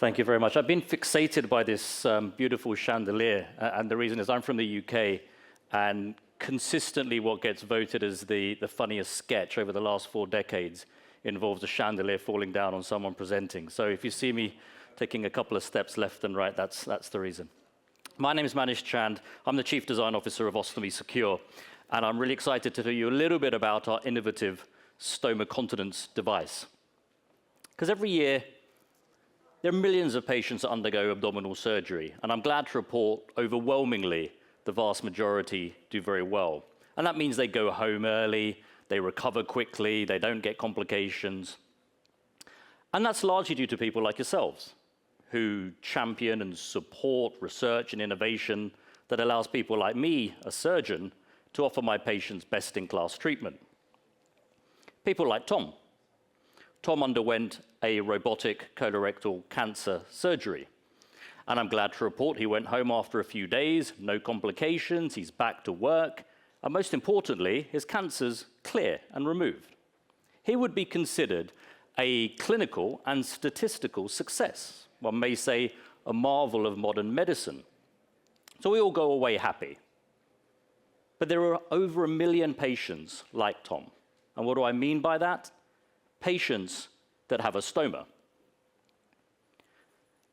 Thank you very much. I've been fixated by this beautiful chandelier, and the reason is I'm from the UK, and consistently what gets voted as the funniest sketch over the last 4 decades involves a chandelier falling down on someone presenting. So if you see me taking a couple of steps left and right, that's the reason. My name is Manish Chand. I'm the Chief Design Officer of OstomySecure, and I'm really excited to tell you a little bit about our innovative stoma continence device. Because every year, there are millions of patients that undergo abdominal surgery, and I'm glad to report overwhelmingly the vast majority do very well. And that means they go home early, they recover quickly, they don't get complications. And that's largely due to people like yourselves, who champion and support research and innovation that allows people like me, a surgeon, to offer my patients best-in-class treatment. People like Tom. Tom underwent a robotic colorectal cancer surgery. And I'm glad to report he went home after a few days, no complications, he's back to work, and most importantly, his cancer's clear and removed. He would be considered a clinical and statistical success. One may say a marvel of modern medicine. So we all go away happy. But there are over 1 million patients like Tom. And what do I mean by that? Patients that have a stoma.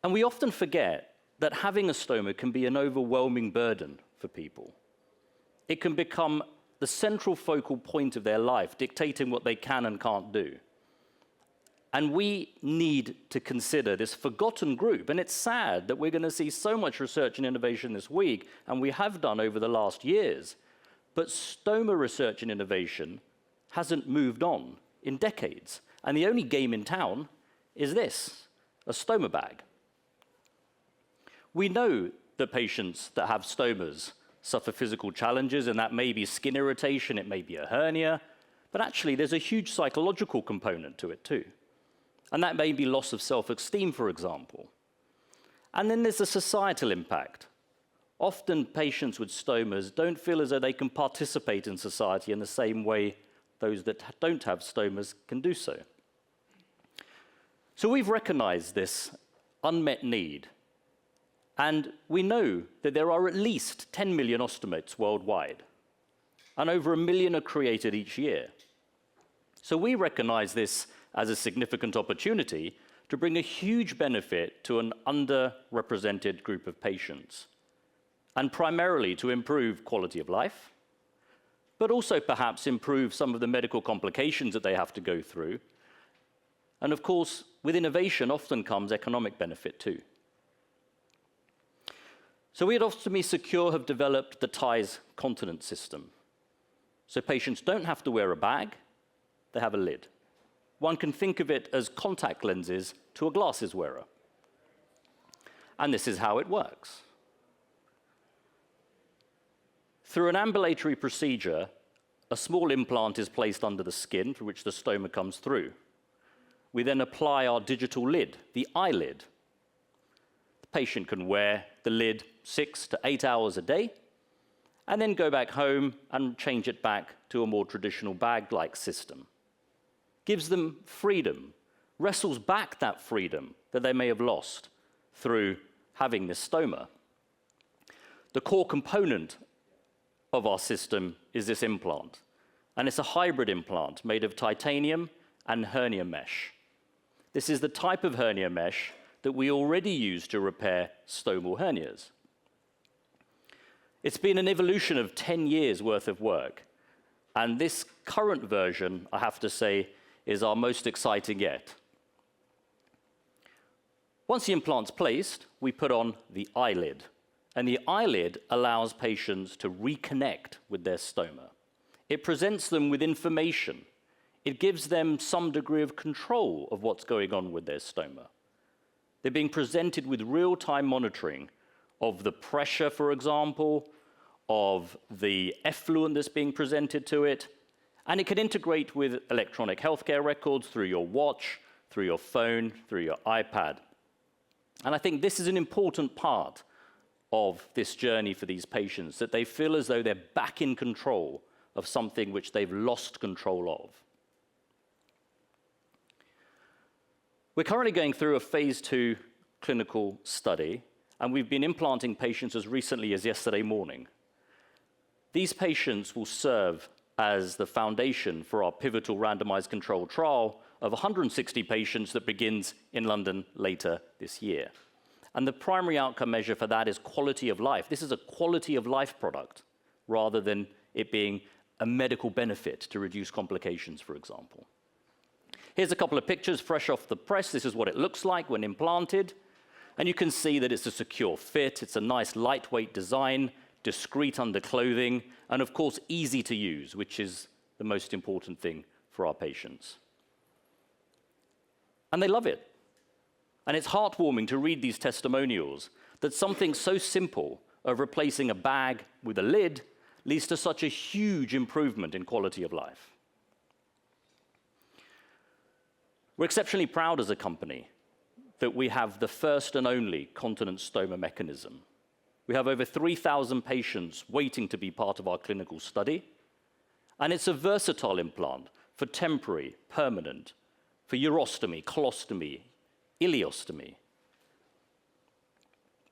And we often forget that having a stoma can be an overwhelming burden for people. It can become the central focal point of their life, dictating what they can and can't do. And we need to consider this forgotten group. And it's sad that we're going to see so much research and innovation this week, and we have done over the last years. But stoma research and innovation hasn't moved on in decades. And the only game in town is this, a stoma bag. We know that patients that have stomas suffer physical challenges, and that may be skin irritation, it may be a hernia, but actually there's a huge psychological component to it too. And that may be loss of self-esteem, for example. And then there's the societal impact. Often patients with stomas don't feel as though they can participate in society in the same way those that don't have stomas can do so. So we've recognized this unmet need, and we know that there are at least 10 million ostomates worldwide, and over 1 million are created each year. So we recognize this as a significant opportunity to bring a huge benefit to an underrepresented group of patients, and primarily to improve quality of life, but also perhaps improve some of the medical complications that they have to go through. And of course, with innovation often comes economic benefit too. So we at OstomySecure have developed the TIES continence system. So patients don't have to wear a bag, they have a lid. One can think of it as contact lenses to a glasses wearer. And this is how it works. Through an ambulatory procedure, a small implant is placed under the skin through which the stoma comes through. We then apply our digital lid, the eyelid. The patient can wear the lid 6 to 8 hours a day, and then go back home and change it back to a more traditional bag-like system. Gives them freedom, wrestles back that freedom that they may have lost through having this stoma. The core component of our system is this implant, and it's a hybrid implant made of titanium and hernia mesh. This is the type of hernia mesh that we already use to repair stomal hernias. It's been an evolution of 10 years worth of work, and this current version, I have to say, is our most exciting yet. Once the implant's placed, we put on the eyelid. And the eyelid allows patients to reconnect with their stoma. It presents them with information. It gives them some degree of control of what's going on with their stoma. They're being presented with real-time monitoring of the pressure, for example, of the effluent that's being presented to it, and it can integrate with electronic healthcare records through your watch, through your phone, through your iPad. And I think this is an important part of this journey for these patients, that they feel as though they're back in control of something which they've lost control of. We're currently going through a phase 2 clinical study, and we've been implanting patients as recently as yesterday morning. These patients will serve as the foundation for our pivotal randomized controlled trial of 160 patients that begins in London later this year. And the primary outcome measure for that is quality of life. This is a quality of life product rather than it being a medical benefit to reduce complications, for example. Here's a couple of pictures fresh off the press. This is what it looks like when implanted. And you can see that it's a secure fit. It's a nice lightweight design, discreet underclothing, and of course, easy to use, which is the most important thing for our patients. And they love it. And it's heartwarming to read these testimonials that something so simple of replacing a bag with a lid leads to such a huge improvement in quality of life. We're exceptionally proud as a company that we have the first and only continent stoma mechanism. We have over 3,000 patients waiting to be part of our clinical study, and it's a versatile implant for temporary, permanent, for urostomy, colostomy, ileostomy.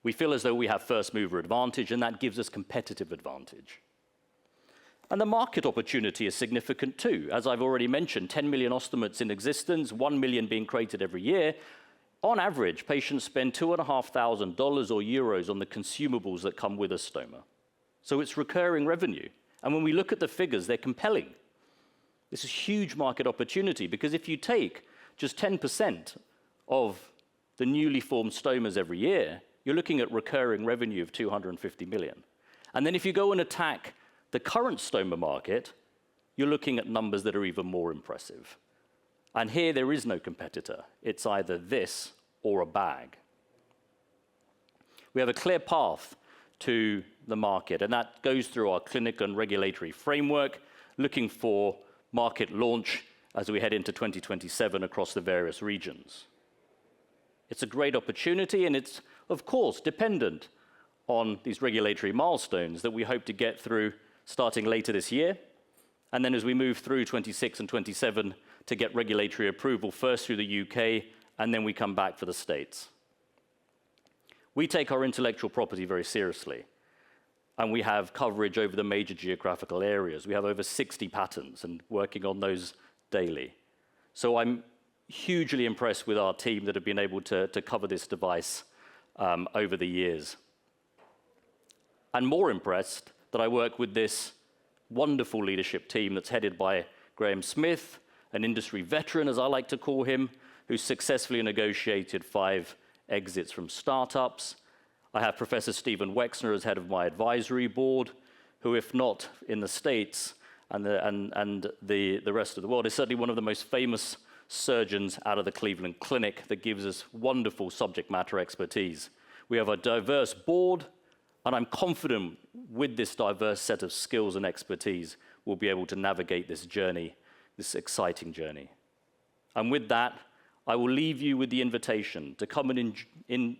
We feel as though we have first mover advantage, and that gives us competitive advantage. And the market opportunity is significant too. As I've already mentioned, 10 million ostomates in existence, 1 million being created every year. On average, patients spend $2,500 or euros on the consumables that come with a stoma. So it's recurring revenue. And when we look at the figures, they're compelling. This is a huge market opportunity because if you take just 10% of the newly formed stomas every year, you're looking at recurring revenue of 250 million. And then if you go and attack the current stoma market, you're looking at numbers that are even more impressive. And here there is no competitor. It's either this or a bag. We have a clear path to the market, and that goes through our clinical and regulatory framework, looking for market launch as we head into 2027 across the various regions. It's a great opportunity, and it's, of course, dependent on these regulatory milestones that we hope to get through starting later this year, and then as we move through 26 and 27 to get regulatory approval, first through the UK, and then we come back for the States. We take our intellectual property very seriously, and we have coverage over the major geographical areas. We have over 60 patents and working on those daily. So I'm hugely impressed with our team that have been able to cover this device over the years. And more impressed that I work with this wonderful leadership team that's headed by Graham Smith, an industry veteran, as I like to call him, who successfully negotiated 5 exits from startups. I have Professor Stephen Wexner as head of my advisory board, who, if not in the States and the rest of the world, is certainly one of the most famous surgeons out of the Cleveland Clinic that gives us wonderful subject matter expertise. We have a diverse board, and I'm confident with this diverse set of skills and expertise, we'll be able to navigate this journey, this exciting journey. And with that, I will leave you with the invitation to come and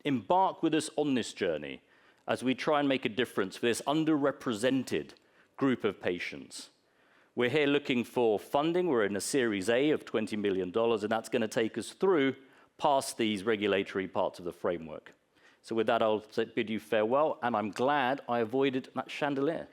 embark with us on this journey as we try and make a difference for this underrepresented group of patients. We're here looking for funding. We're in a Series A of $20 million, and that's going to take us through past these regulatory parts of the framework. So with that, I'll bid you farewell, and I'm glad I avoided that chandelier.